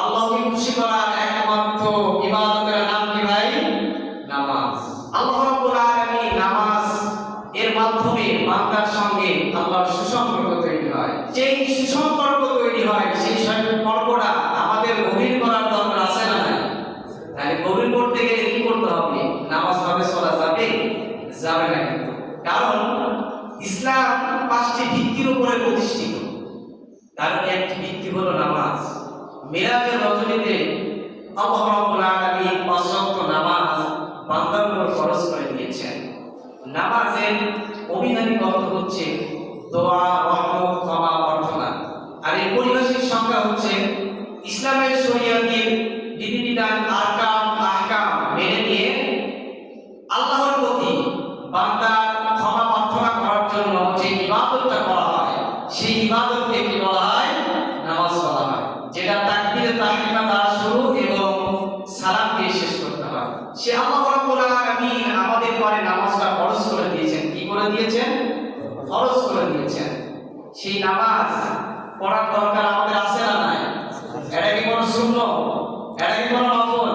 আল্লাহকে খুশি করার একমাত্র ইবাদতের নাম কি ভাই? নামাজ। আল্লাহ রাব্বুল আলামিন নামাজ এর মাধ্যমে বান্দার সঙ্গে আল্লাহর সুসম্পর্ক তৈরি হয়। যেই সুসম্পর্ক তৈরি হয় সেই সম্পর্কটা আমাদের গভীর করার দরকার আছে না নাই? তাহলে গভীর করতে গেলে কি করতে হবে? নামাজ ভাবে চলা যাবে? যাবে না কিন্তু। কারণ ইসলাম 5টি ভিত্তির উপরে প্রতিষ্ঠিত। তার একটি ভিত্তি হলো নামাজ। মিরাজের রজনীতে আল্লাহ রাব্বুল আলামিন 5 ওয়াক্ত নামাজ বান্দার উপর ফরজ করে দিয়েছেন। নামাজের অভিধানিক অর্থ হচ্ছে দোয়া, রহমত, ক্ষমা প্রার্থনা। আর এর পরিভাষিক সংজ্ঞা হচ্ছে ইসলামের শরীয়তের বিধিবিধান, আহকাম মেনে নিয়ে আল্লাহর প্রতি বান্দার ক্ষমা প্রার্থনা করার জন্য যে ইবাদতটা করা হয় সেই ইবাদতকে কি বলা হয়? নামাজ বলা হয়। যেটা তাকবীরে তাহরিমা দ্বারা শুরু এবং সালাম দিয়ে শেষ করতে হয়। সে আল্লাহ রাব্বুল আলামিন আমাদের পরে নামাজটা ফরজ করে দিয়েছেন। কি করে দিয়েছেন? ফরজ করে দিয়েছেন। সেই নামাজ পড়ার দরকার আমাদের আছে না নাই? এটা কি কোনো সুন্নাত? এটা কি কোনো নফল?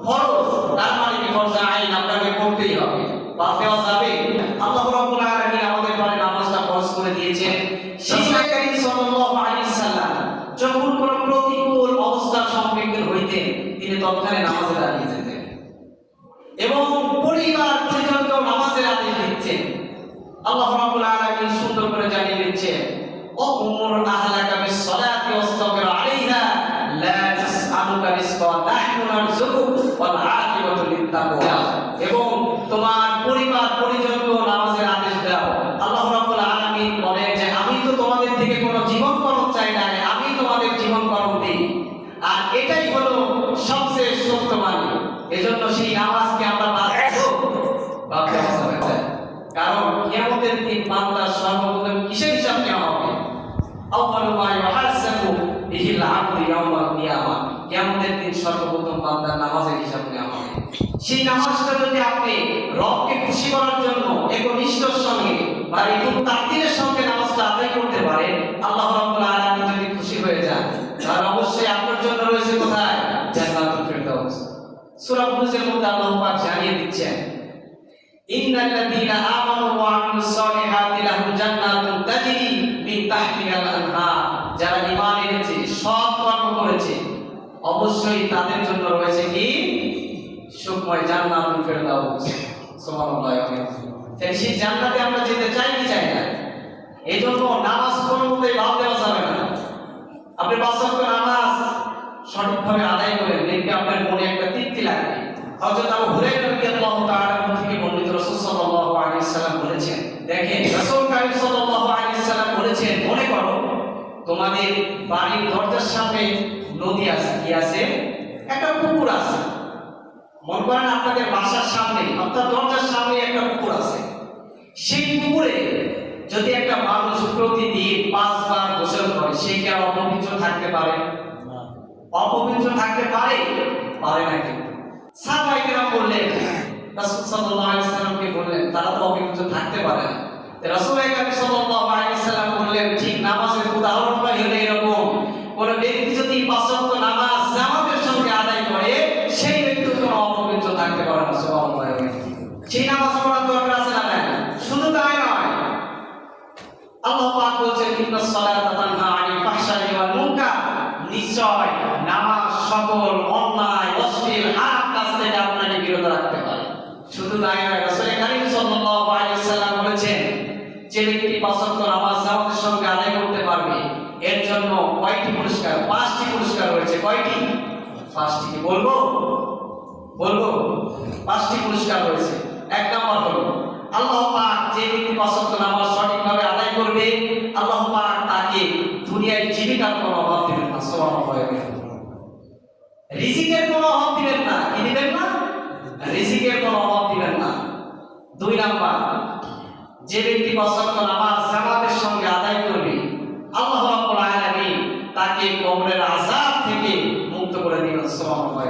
ফরজ। তার মানে কি ফরজ আইন আপনাকে পড়তেই হবে। বাদ দেওয়া যাবে? আল্লাহ রাব্বুল আলামিন আমাদের পরে নামাজটা ফরজ করে দিয়েছেন। সেই কারীম সাল্লাল্লাহু আলাইহি সাল্লাম যখন কোনো প্রতিকূল অবস্থার সম্মুখীন হইতেন তিনি তৎক্ষণাৎ নামাজে দাঁড়িয়ে যেতেন এবং পরিবার পরিজনকে নামাজের আদেশ দিচ্ছেন। আল্লাহ রাব্বুল আলামিন সুন্দর করে জানিয়ে দিচ্ছেন, ওয়া'মুর আহলাকা বিস-সালাতি ওয়াসতাবির আলাইহা লা তাসআলুকা রিজকান নাহনু নারযুকুক ওয়াল আকিবাতু লিত-তাকওয়া। এবং তোমার পরিবার পরিজনকে নামাজের আদেশ দাও। আল্লাহ রাব্বুল আলামিন বলেন যে আমি তো তোমাদের থেকে কোনো জীবন করণ চাই না, আমি তোমাদের জীবন করণ দিই। আর এটাই হলো সবচেয়ে সত্য বাণী। এজন্য সেই নামাজকে আমরা বাদ দেওয়া যাবে না। কারণ কিয়ামতের দিন বান্দার সর্বপ্রথম কিসের হিসাব নেওয়া হবে? আউয়ালু মা ইউহাসাবু বিহিল আবদু ইয়াউমাল কিয়ামা। কিয়ামতের দিন সর্বপ্রথম বান্দার নামাজের হিসাব নেওয়া হবে। সেই নামাজটা যদি আপনি রবকে খুশি করার জন্য একনিষ্ঠতার সঙ্গে বা ঈদুল তাকদীরের সঙ্গে নামাজটা আদায় করতে পারেন, আল্লাহ রাব্বুল আলামিন যদি খুশি হয়ে যান, তাহলে অবশ্যই আপনার জন্য রয়েছে কোথায়? জান্নাতুল ফিরদাউস। সূরা বুরুজের মধ্যে আল্লাহ পাক জানিয়ে দিচ্ছেন, ইন্নাল্লাযীনা আমানু ওয়া আমিলুস সালিহাতি লাহুম জান্নাতুন তাজরি মিন তাহতিহাল আনহার। যারা ঈমান এনেছে, সৎ কর্ম করেছে, অবশ্যই তাদের জন্য রয়েছে কি? সুখময় জান্নাতুল ফিরদাউস। সুবহানাল্লাহ। তাই সেই জান্নাতে আমরা যেতে চাই কি চাই না? এইজন্য নামাজ কোনোমতেই বাদ দেওয়া যাবে না। আপনি 5 ওয়াক্ত নামাজ সঠিকভাবে আদায় করেন, দেখবে আপনার মনে একটা তৃপ্তি লাগবে। হযরত আবু হুরায়রা রাদিয়াল্লাহু তাআলা থেকে বর্ণিত রাসূল সাল্লাল্লাহু আলাইহি সাল্লাম বলেছেন, দেখেন রাসূল কারীম সাল্লাল্লাহু আলাইহি সাল্লাম বলেছেন, মনে করো তোমাদের বাড়ির দরজার সামনে নদী আছে, কি আছে? একটা পুকুর আছে। মনে করেন আপনাদের বাসার সামনে, আপনার দরজার সামনে একটা পুকুর আছে। সেই পুকুরে যদি একটা মানুষ প্রতিদিন 5 বার গোসল করে, সে কি আর অপবিত্র থাকতে পারে? অপবিত্র থাকতে পারে? পারে না। কিন্তু সাহাবায়ে কেরাম বললেন, রাসূল সাল্লাল্লাহু আলাইহি সাল্লামকে বললেন, তারা তো অপবিত্র থাকতে পারে না। রাসূল সাল্লাল্লাহু আলাইহি সাল্লাম বললেন, ঠিক নামাজের উদাহরণটা হলো এরকম, কোন ব্যক্তি যদি 5 ওয়াক্ত নামাজ জামাতের সঙ্গে আদায় করে, সেই ব্যক্তি কোনো অপবিত্র থাকতে পারে না। সুবহানাল্লাহ। সেই নামাজ পড়ার দরকার আছে না? শুধু তাই নয়, আল্লাহ পাক বলেছেন, ইন্নাস সালাতা তানহা আনিল ফাহশাই ওয়াল মুনকার। নিশ্চয় নামাজ সকল অন্যায়, অশ্লীল, হারাম কাজ থেকে আপনাকে বিরত রাখতে পারে। শুধু তাই নয়, রাসূল কারীম সাল্লাল্লাহু আলাইহি সাল্লাম বলেছেন, যে ব্যক্তি 5 ওয়াক্ত নামাজ জামাতের সঙ্গে আদায় করতে পারবে, এর জন্য কয়টি পুরস্কার? 5টি পুরস্কার রয়েছে। কয়টি? 5টি। বলবো 5টি পুরস্কার রয়েছে। 1 নম্বর হলো আল্লাহ পাক যে ব্যক্তি 5 ওয়াক্ত নামাজ সঠিকভাবে আদায় করবে, আল্লাহ পাক তাকে দুনিয়ায় জীবিকার কোনো অভাব দিবেন না। সুবহানাল্লাহ। রিজিকের কোনো অভাব দিবেন না। কি দিবেন না? রিজিকের কোনো অভাব দিবেন না। 2 নাম্বার, যে ব্যক্তি 5 ওয়াক্ত নামাজ জামাতের সঙ্গে আদায় করবে, আল্লাহ রাব্বুল আলামিন তাকে কবরের আযাব থেকে মুক্ত করে দিবেন। সুবহানাল্লাহ।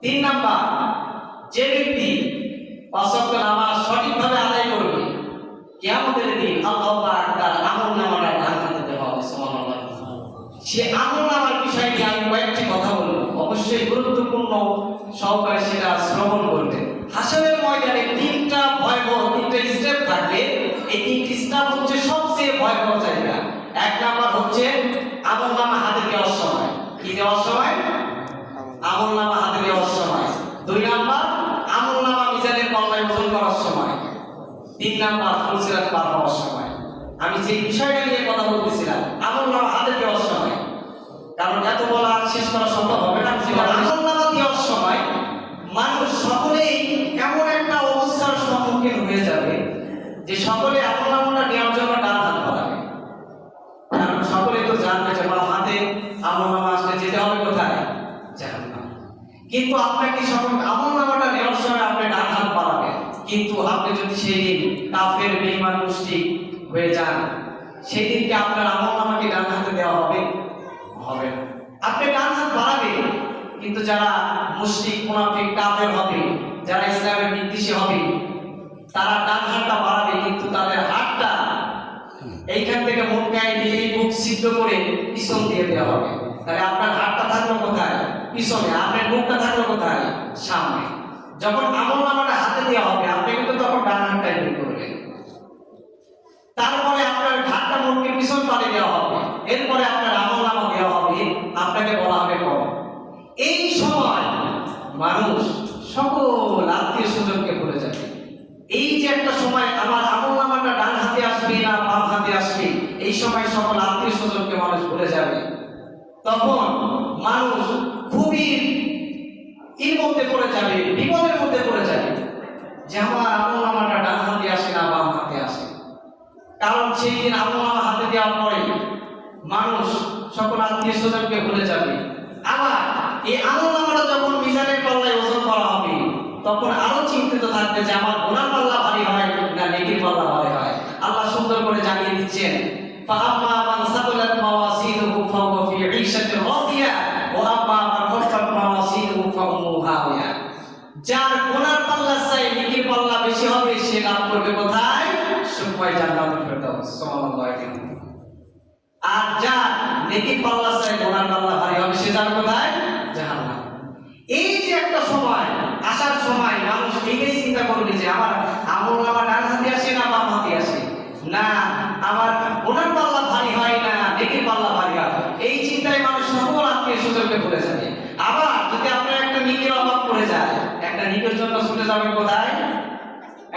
3 নাম্বার, যে ব্যক্তি 5 ওয়াক্ত নামাজ সঠিকভাবে আদায় করবে, কিয়ামতের দিন আল্লাহ পাক তার আমলনামায় ঢাকা দিতে হবে। সুবহানাল্লাহ। সে আমলনামার বিষয় নিয়ে আমি কয়েকটি কথা বলবো, অবশ্যই গুরুত্বপূর্ণ সহকারে সেটা শ্রবণ করবে। হাসরের ময়দানে তিনটা ভয়াবহ তিনটা স্টেপ থাকবে। এই তিনটি স্টেপ হচ্ছে সবচেয়ে ভয়াবহ জায়গা। এক নাম্বার হচ্ছে আমলনামা হাতে দেওয়ার সময়। কি দেওয়ার সময়? আমলনামা হাতে দেওয়ার সময়। দুই নাম্বার আমলনামা মিজানের পাল্লায় ওজন করার সময়। তিন নাম্বার ফুলসিরাত পার হওয়ার সময়। আমি যে বিষয়টা নিয়ে কথা বলতেছিলাম আমলনামা হাতে দেওয়ার সময়, কারণ এত বলা শেষ করা সম্ভব হবে না। আমলনামা দেওয়ার সময় মানুষ সকলেই এমন একটা অবস্থার সম্মুখীন হয়ে যাবে যে সকলে আমলনামাটা নেওয়ার জন্য ডান হাত বাড়াবে, কারণ সকলে তো জানবে যে বাম হাতে আমলনামা আসলে যেতে হবে কোথায়? জাহান্নাম। কিন্তু আপনাকে সকল আমলনামাটা নেওয়ার সময় আপনি ডান হাত বাড়াবেন, কিন্তু আপনি যদি সেই দিন কাফের বেঈমান মুশরিক হয়ে যান, সেই দিনকে আপনার আমলনামাকে ডান হাতে দেওয়া হবে? হবে না। আপনি ডান হাত বাড়াবেন, কিন্তু যারা মুশরিক মুনাফিক কাফের হবে, যারা ইসলামের বিদ্বেষী হবে, তারা ডান হাতটা বাড়াবে, কিন্তু তাদের হাতটা এইখান থেকে মুখটায় দিয়ে বুক সিদ্ধ করে পিছন দিয়ে দেওয়া হবে। তাহলে আপনার হাতটা থাকলো কোথায়? পিছনে। আপনার মুখটা থাকলো কোথায়? সামনে। যখন আমলনামাটা হাতে দেওয়া হবে আপনি কিন্তু তখন ডান হাতটা বের করবেন, তারপরে আপনার হাতটা মুখকে পিছন পাড়ে দেওয়া হবে, এরপরে আপনার আমলনামা দেওয়া হবে, আপনাকে বলা হবে কর। এই সময় মানুষ সকল আত্মীয় স্বজনকে ভুলে যাবে। এই যে একটা সময় আমার আমলনামাটা ডান হাতে আসবে না বাম হাতে আসবে, এই সময় সকল আত্মীয় স্বজনকে মানুষ ভুলে যাবে। তখন মানুষ খুবই এর মধ্যে পড়ে যাবে, বিপদের মধ্যে পড়ে যাবে যে আমার আমলনামাটা ডান হাতে আসে না বাম হাতে আসে। কারণ সেই দিন আমলনামা হাতে দেওয়ার পরে মানুষ সকল আত্মীয় স্বজনকে ভুলে যাবে। আবার এই আমলনামাটা যখন মিজানের পাল্লায় ওজন করা হবে তখন আরো চিন্তিত থাকবে যে আমার গুনার পাল্লা ভারী হয় না নেকির পাল্লা ভারী হয়। আল্লাহ সুন্দর করে জানিয়ে দিচ্ছেন, ফাআম্মা মান সাকুলাত মাওয়াজিনুহু ফাহুয়া ফি ঈশাতির রাদিয়া ওয়া আম্মা মান খাফফাত মাওয়াজিনুহু ফাউম্মুহু হাওিয়া। যার গুনার পাল্লা চাই নেকির পাল্লা বেশি হবে সে লাভ করবে কোথায়? সুখময় জান্নাতুল ফেরদাউস। সুবহানাল্লাহ। আর যার নেকির পাল্লা চাই গুনার পাল্লা ভারী হবে সে যাবে কোথায়? জাহান্নাম। এই যে একটা সময় আসার সময় মানুষ এইটাই চিন্তা করবে যে আমার আমলনামা ডান হাতে আসে না বাম হাতে আসে, না আমার গুনার পাল্লা ভারী হয় না নেকির পাল্লা ভারী হয়। এই চিন্তায় মানুষ সকল আত্মীয় স্বজনকে ভুলে যাবে। আবার যদি আপনার একটা নেকির অভাব পড়ে যায়, একটা নেকির জন্য ছুটে যাবেন কোথায়?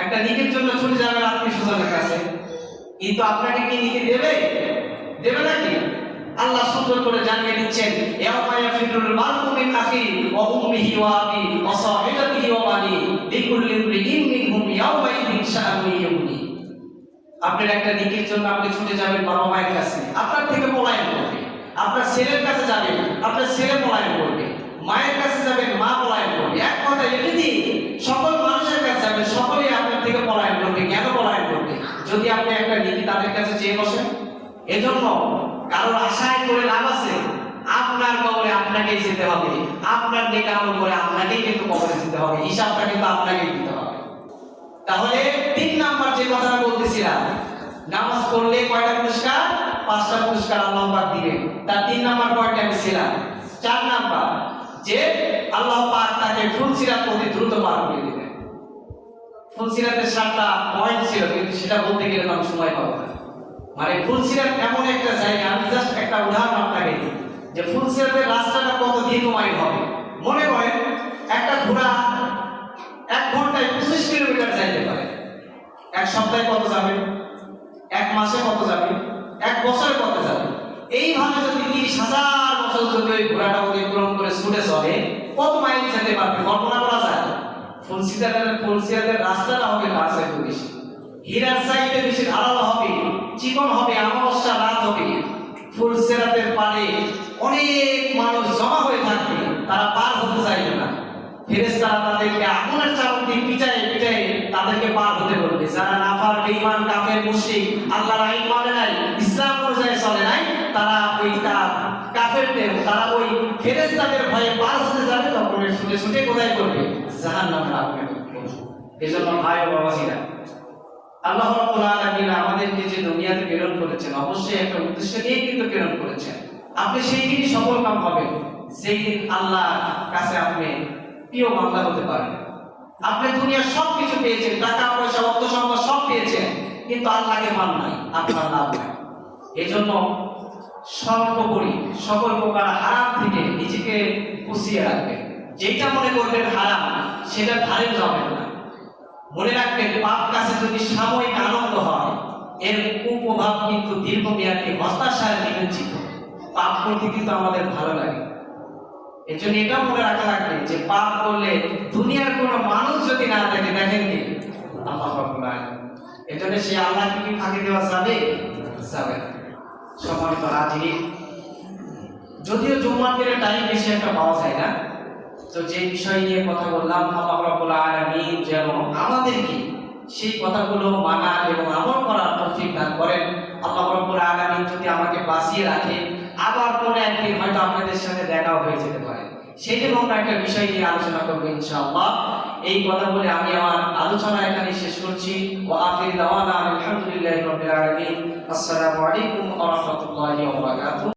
একটা নেকির জন্য ছুটে যাবেন আত্মীয় স্বজনের কাছে, কিন্তু আপনাকে কি নেকি দেবে? দেবে নাকি? আল্লাহ সুন্দর করে জানিয়ে দিচ্ছেন, ইয়াউমা ইয়াফিরুল মারউ মিন আখি ওয়া উম্মিহি ওয়া আবি ওয়া সাহিবাতিহি ওয়া বানি লিকুল্লি ইমরিইন মিনহুম ইয়াউমা ইযিন শাআনুন ইউগনি। আপনার একটা নেকির জন্য আপনি ছুটে যাবেন বাবা মায়ের কাছে, আপনার থেকে পলায়ন করবে। আপনার ছেলের কাছে যাবেন, আপনার ছেলে পলায়ন করবে। মায়ের কাছে যাবেন, মা পলায়ন করবে। এক কথায় এমনি সকল মানুষের কাছে যাবেন, সকলেই আপনার থেকে পলায়ন করবে। কেন পলায়ন করবে? যদি আপনি একটা নেকি তাদের কাছে চেয়ে বসেন। এজন্য কারোর আশায় করে লাভ আছে? আপনার কবরে আপনাকেই যেতে হবে, আপনার নেকি আমল করে আপনাকেই কিন্তু কবরে যেতে হবে, হিসাবটা কিন্তু আপনাকেই দিতে হবে। তাহলে 3 নাম্বার যে কথাটা বলতেছিলাম, নামাজ পড়লে কয়টা পুরস্কার? 5টা পুরস্কার আল্লাহ পাক দিবেন। তার 3 নাম্বার পয়েন্টে আমি ছিলাম। 4 নাম্বার যে আল্লাহ পাক তাকে ফুলসিরাত অতি দ্রুত পার করে দিবেন। ফুলসিরাতের 7টা পয়েন্ট ছিল, কিন্তু সেটা বলতে গেলে আমি সময় পাবো না। মানে ফুলসিরাত এমন একটা জায়গা, আমি জাস্ট একটা উদাহরণ আপনাকে দিই যে ফুলসিরাতের রাস্তাটা কত দীর্ঘময় হবে। মনে করেন একটা ঘোড়া 1 ঘন্টায় 25 কিলোমিটার যাইতে পারে। 1 সপ্তাহে কত যাবে? 1 মাসে কত যাবে? 1 বছরে কত যাবে? এইভাবে যদি 30,000 বছর যদি ওই ঘোড়াটা অতিক্রম করে ছুটে চলে কত মাইল যেতে পারবে কল্পনা করা যায়? ফুলসিরাতের রাস্তাটা হবে তার চাইতে বেশি, হীরার চাইতে বেশি ধারালো হবে, চিকন হবে, অমাবস্যা রাত হবে। ফুলসিরাতের পারে অনেক মানুষ জমা হয়ে থাকবে, তারা পার হতে চাইবে না। ফেরেশতারা তাদেরকে আগুনের চাবুক দিয়ে পিটায় পিটায় তাদেরকে পার হতে বলবে। যারা নাফার বেঈমান কাফের মুশরিক আল্লাহর আইন মানে নাই, ইসলাম অনুযায়ী চলে নাই, তারা ওই কাফেরদের, তারা ওই ফেরেশতাদের ভয়ে পার হতে যাবে, তখন ছুটে ছুটে কোথায় করবে? জাহান্নামের আগুনে পড়বে। এজন্য ভাই ও বাবাজিরা, আল্লাহ রাব্বুল আলামিন আমাদেরকে যে দুনিয়াতে প্রেরণ করেছেন অবশ্যই একটা উদ্দেশ্য নিয়ে কিন্তু প্রেরণ করেছেন। আপনি সেই দিনই সফল কাম হবেন, সেই দিন আল্লাহর কাছে আপনি প্রিয় বান্দা হতে পারেন। আপনি দুনিয়ার সবকিছু পেয়েছেন, টাকা পয়সা অর্থ সম্পদ সব পেয়েছেন, কিন্তু আল্লাহকে মান নাই, আপনার লাভ নাই। এজন্য সর্বোপরি সকল প্রকার হারাম থেকে নিজেকে পুষিয়ে রাখবেন। যেটা মনে করবেন হারাম সেটা ধারে যাবেন না। মনে রাখবেন, পাপ কাছে যদি সাময়িক আনন্দ হয়, এর কুপ্রভাব কিন্তু দীর্ঘমেয়াদী হতাশায় নিমজ্জিত। পাপ করতে কিন্তু আমাদের ভালো লাগে। এর জন্য এটাও মনে রাখা লাগবে যে পাপ করলে দুনিয়ার কোনো মানুষ যদি না দেখে, দেখেন কি আল্লাহ রাব্বুল আলামিন। এর জন্য সে আল্লাহকে কি ফাঁকি দেওয়া যাবে? যাবে না। সম্মানিত হাজির, যদিও জুম্মার দিনে টাইম বেশি একটা পাওয়া যায় না, তো যে বিষয় নিয়ে কথা বললাম, আল্লাহ রাব্বুল আলামিন যেন আমাদেরকে সেই কথাগুলো মানা এবং আমল করার তৌফিক দান করেন। আল্লাহ রাব্বুল আলামিন যদি আমাকে বাঁচিয়ে রাখে, আবার কোনো একদিন হয়তো আপনাদের সাথে দেখাও হয়ে যেতে পারে, সেটা আমরা একটা বিষয় নিয়ে আলোচনা করবো ইনশাআল্লাহ। এই কথা বলে আমি আমার আলোচনা এখানে শেষ করছি। ওয়া আখির দাওয়ানা আলহামদুলিল্লাহি রাব্বিল আলামিন। আসসালামু আলাইকুম ওয়া রাহমাতুল্লাহি ওয়া বারাকাতুহু।